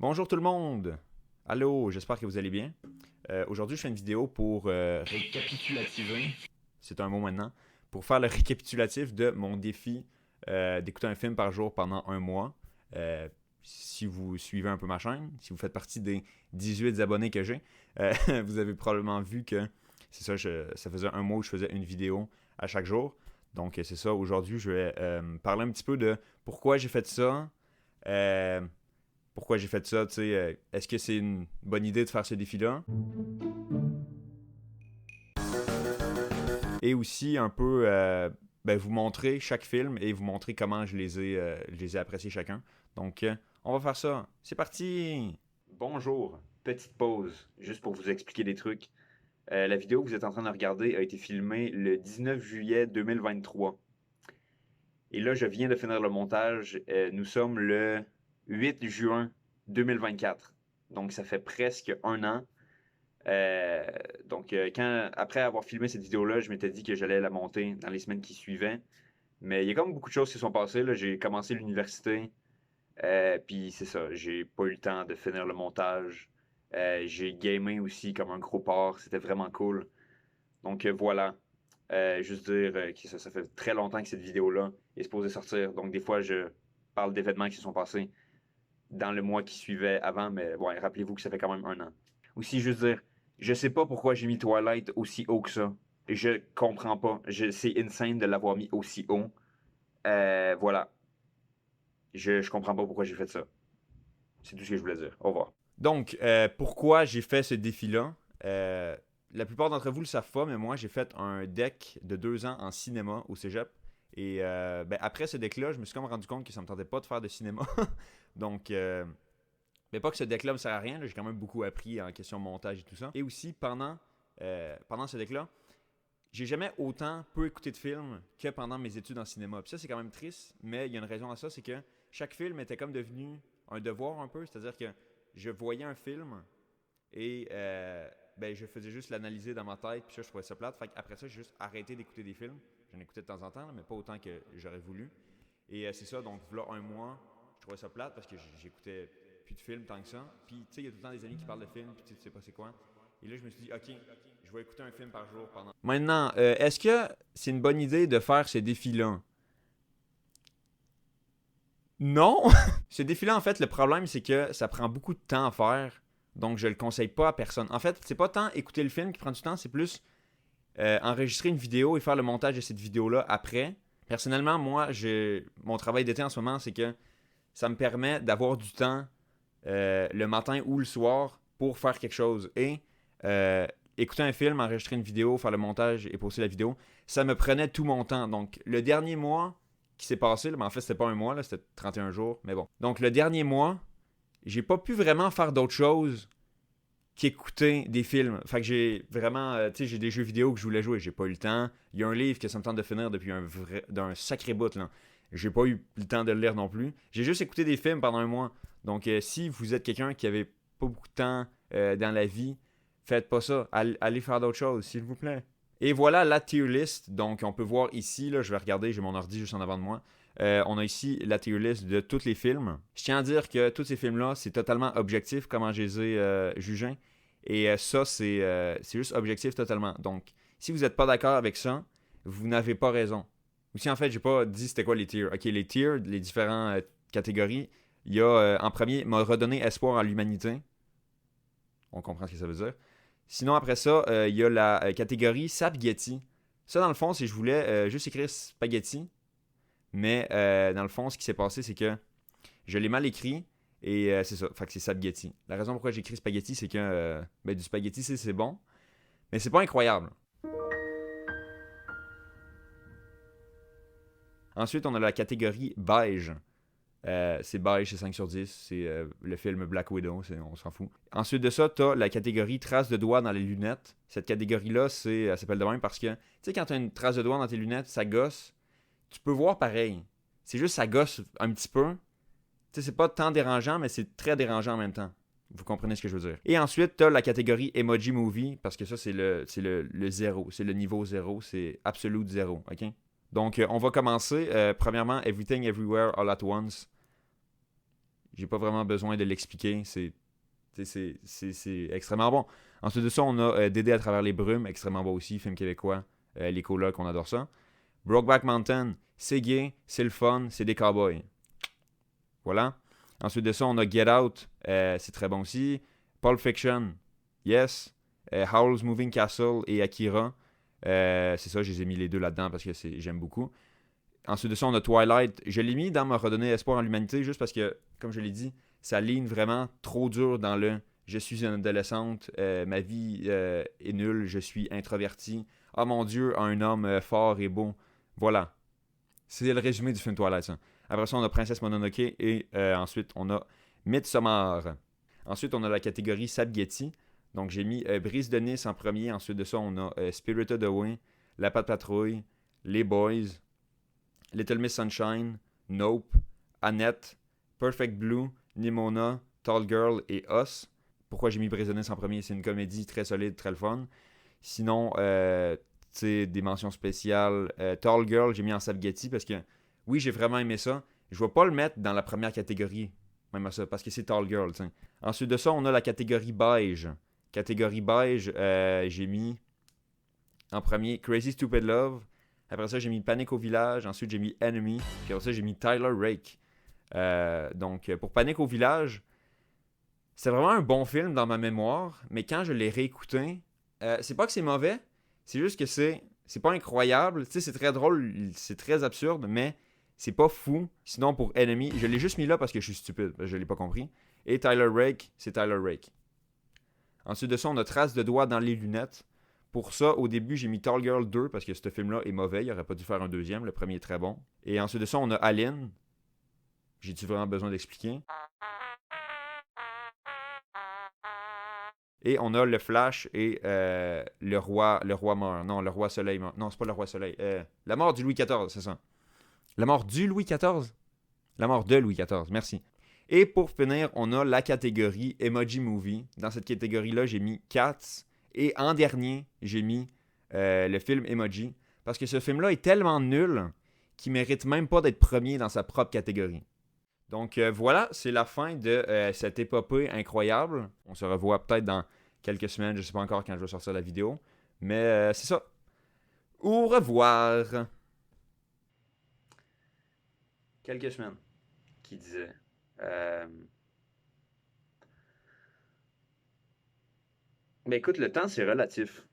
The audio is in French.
Bonjour tout le monde! Allô, j'espère que vous allez bien. Aujourd'hui, je fais une vidéo pour Récapitulativer. c'est un mot maintenant, pour faire le récapitulatif de mon défi d'écouter un film par jour pendant un mois. Si vous suivez un peu ma chaîne, si vous faites partie des 18 abonnés que j'ai, euh, vous avez probablement vu que c'est ça, ça faisait un mois où je faisais une vidéo à chaque jour. Donc c'est ça, aujourd'hui je vais parler un petit peu de pourquoi j'ai fait ça, euh, pourquoi j'ai fait ça, tu sais, est-ce que c'est une bonne idée de faire ce défi-là? Et aussi un peu vous montrer chaque film et vous montrer comment je les ai appréciés chacun. Donc, on va faire ça. C'est parti! Bonjour, petite pause, juste pour vous expliquer des trucs. La vidéo que vous êtes en train de regarder a été filmée le 19 juillet 2023. Et là, je viens de finir le montage. Nous sommes le 8 juin 2024. Donc, ça fait presque un an. Euh, Après avoir filmé cette vidéo-là, je m'étais dit que j'allais la monter dans les semaines qui suivaient. Mais il y a comme beaucoup de choses qui se sont passées. Là. J'ai commencé l'université. Puis c'est ça, j'ai pas eu le temps de finir le montage. J'ai gamé aussi comme un gros porc. C'était vraiment cool. Donc voilà. Juste dire que ça fait très longtemps que cette vidéo-là est supposée sortir. Donc des fois, je parle d'événements qui se sont passés dans le mois qui suivait avant. Mais ouais, rappelez-vous que ça fait quand même un an. Aussi, juste dire, je sais pas pourquoi j'ai mis Twilight aussi haut que ça. Je comprends pas. C'est insane de l'avoir mis aussi haut. Voilà. Je comprends pas pourquoi j'ai fait ça. C'est tout ce que je voulais dire. Au revoir. Donc, pourquoi j'ai fait ce défi-là? La plupart d'entre vous le savent pas, mais moi, j'ai fait un deck de 2 ans en cinéma au cégep. Et après ce deck-là, je me suis comme rendu compte que ça me tentait pas de faire de cinéma. Donc, mais pas que ce deck-là me sert à rien. Là, j'ai quand même beaucoup appris en question de montage et tout ça. Et aussi, pendant ce deck-là, j'ai jamais autant peu écouté de films que pendant mes études en cinéma. Puis ça, c'est quand même triste, mais il y a une raison à ça, c'est que chaque film était comme devenu un devoir un peu. C'est-à-dire que je voyais un film et je faisais juste l'analyser dans ma tête, puis ça, je trouvais ça plate. Fait qu'après ça, j'ai juste arrêté d'écouter des films. J'en écoutais de temps en temps, mais pas autant que j'aurais voulu. Et c'est ça, donc là, un mois, je trouvais ça plate parce que j'écoutais plus de films tant que ça. Puis, tu sais, il y a tout le temps des amis qui parlent de films, puis tu sais pas c'est quoi. Et là, je me suis dit, OK, je vais écouter un film par jour pendant. Maintenant, est-ce que c'est une bonne idée de faire ce défi-là? Non! Ce défi-là, en fait, le problème, c'est que ça prend beaucoup de temps à faire. Donc, je le conseille pas à personne. En fait, c'est pas tant écouter le film qui prend du temps, c'est plus enregistrer une vidéo et faire le montage de cette vidéo-là après. Personnellement, moi, mon travail d'été en ce moment, c'est que ça me permet d'avoir du temps le matin ou le soir pour faire quelque chose. Et écouter un film, enregistrer une vidéo, faire le montage et poster la vidéo, ça me prenait tout mon temps. Donc, le dernier mois qui s'est passé, en fait, c'était pas un mois, là, c'était 31 jours, mais bon. Donc, le dernier mois, j'ai pas pu vraiment faire d'autres choses qu'écouter des films. Fait que j'ai vraiment, tu sais, j'ai des jeux vidéo que je voulais jouer, j'ai pas eu le temps. Il y a un livre que ça me tente de finir depuis d'un sacré bout, là. J'ai pas eu le temps de le lire non plus. J'ai juste écouté des films pendant un mois. Donc, si vous êtes quelqu'un qui avait pas beaucoup de temps dans la vie, faites pas ça. Allez faire d'autres choses, s'il vous plaît. Et voilà la tier list. Donc, on peut voir ici, là, je vais regarder, j'ai mon ordi juste en avant de moi. On a ici la tier list de tous les films. Je tiens à dire que tous ces films-là, c'est totalement objectif comment je les ai jugés. Et ça, c'est juste objectif totalement. Donc, si vous n'êtes pas d'accord avec ça, vous n'avez pas raison. Ou si en fait, j'ai pas dit c'était quoi les tiers. Ok, les tiers, les différentes catégories. Il y a en premier, m'a redonné espoir à l'humanité. On comprend ce que ça veut dire. Sinon, après ça, il y a la catégorie Spaghetti. Ça, dans le fond, c'est je voulais juste écrire spaghetti. Mais dans le fond, ce qui s'est passé, c'est que je l'ai mal écrit. Et c'est ça. Fait que c'est spaghetti. La raison pourquoi j'ai écrit spaghetti, c'est que du spaghetti, c'est bon. Mais c'est pas incroyable. Ensuite, on a la catégorie beige. C'est beige, c'est 5 sur 10. C'est le film Black Widow, on s'en fout. Ensuite de ça, t'as la catégorie trace de doigts dans les lunettes. Cette catégorie-là, elle s'appelle de même parce que, tu sais, quand t'as une trace de doigt dans tes lunettes, ça gosse. Tu peux voir pareil. C'est juste ça gosse un petit peu. Tu sais, c'est pas tant dérangeant, mais c'est très dérangeant en même temps. Vous comprenez ce que je veux dire. Et ensuite, t'as la catégorie Emoji Movie, parce que ça, c'est le zéro. C'est le niveau zéro. C'est absolute zéro. OK? Donc, on va commencer. Premièrement, Everything Everywhere All at Once. J'ai pas vraiment besoin de l'expliquer. C'est extrêmement bon. Ensuite de ça, on a Dédé à travers les brumes, extrêmement bon aussi, film québécois. Les colocs, on adore ça. Brokeback Mountain, c'est gay, c'est le fun, c'est des cowboys. Voilà. Ensuite de ça, on a Get Out, c'est très bon aussi. Pulp Fiction, yes. Howl's Moving Castle et Akira. C'est ça, je les ai mis les deux là-dedans parce que j'aime beaucoup. Ensuite de ça, on a Twilight. Je l'ai mis dans ma redonner espoir en l'humanité juste parce que, comme je l'ai dit, ça ligne vraiment trop dur dans le je suis une adolescente, ma vie est nulle, je suis introverti. Oh mon Dieu, un homme fort et beau. Voilà. C'est le résumé du film Twilight, ça. Après ça, on a Princesse Mononoke et ensuite, on a Midsommar. Ensuite, on a la catégorie Sabghetti. Donc, j'ai mis Brise de Nice en premier. Ensuite de ça, on a Spirited Away, La Patte Patrouille, Les Boys, Little Miss Sunshine, Nope, Annette, Perfect Blue, Nimona, Tall Girl et Us. Pourquoi j'ai mis Brise de Nice en premier? C'est une comédie très solide, très le fun. Sinon, des mentions spéciales. Tall Girl, j'ai mis en Sabghetti parce que, oui, j'ai vraiment aimé ça. Je ne vais pas le mettre dans la première catégorie, même à ça, parce que c'est Tall Girl. T'sais. Ensuite de ça, on a la catégorie beige. Catégorie beige, j'ai mis en premier Crazy Stupid Love. Après ça, j'ai mis Panic au village. Ensuite, j'ai mis Enemy. Puis après ça, j'ai mis Tyler Rake. Donc, pour Panic au village, c'est vraiment un bon film dans ma mémoire. Mais quand je l'ai réécouté, c'est pas que c'est mauvais. C'est juste que c'est pas incroyable. Tu sais, c'est très drôle. C'est très absurde, mais c'est pas fou. Sinon, pour Enemy, je l'ai juste mis là parce que je suis stupide. Je l'ai pas compris. Et Tyler Rake, c'est Tyler Rake. Ensuite de ça, on a Trace de doigts dans les lunettes. Pour ça, au début, j'ai mis Tall Girl 2 parce que ce film-là est mauvais. Il aurait pas dû faire un deuxième. Le premier est très bon. Et ensuite de ça, on a Alien. J'ai-tu vraiment besoin d'expliquer? Et on a le Flash et le roi meurt. Non, le roi Soleil meurt. Non, c'est pas le roi Soleil. La mort du Louis XIV, c'est ça. La mort du Louis XIV? La mort de Louis XIV, merci. Et pour finir, on a la catégorie Emoji Movie. Dans cette catégorie-là, j'ai mis Cats. Et en dernier, j'ai mis le film Emoji. Parce que ce film-là est tellement nul qu'il mérite même pas d'être premier dans sa propre catégorie. Donc voilà, c'est la fin de cette épopée incroyable. On se revoit peut-être dans quelques semaines, je ne sais pas encore quand je vais sortir la vidéo. Mais c'est ça. Au revoir. Quelques semaines. Qui disait. Mais écoute, le temps, c'est relatif.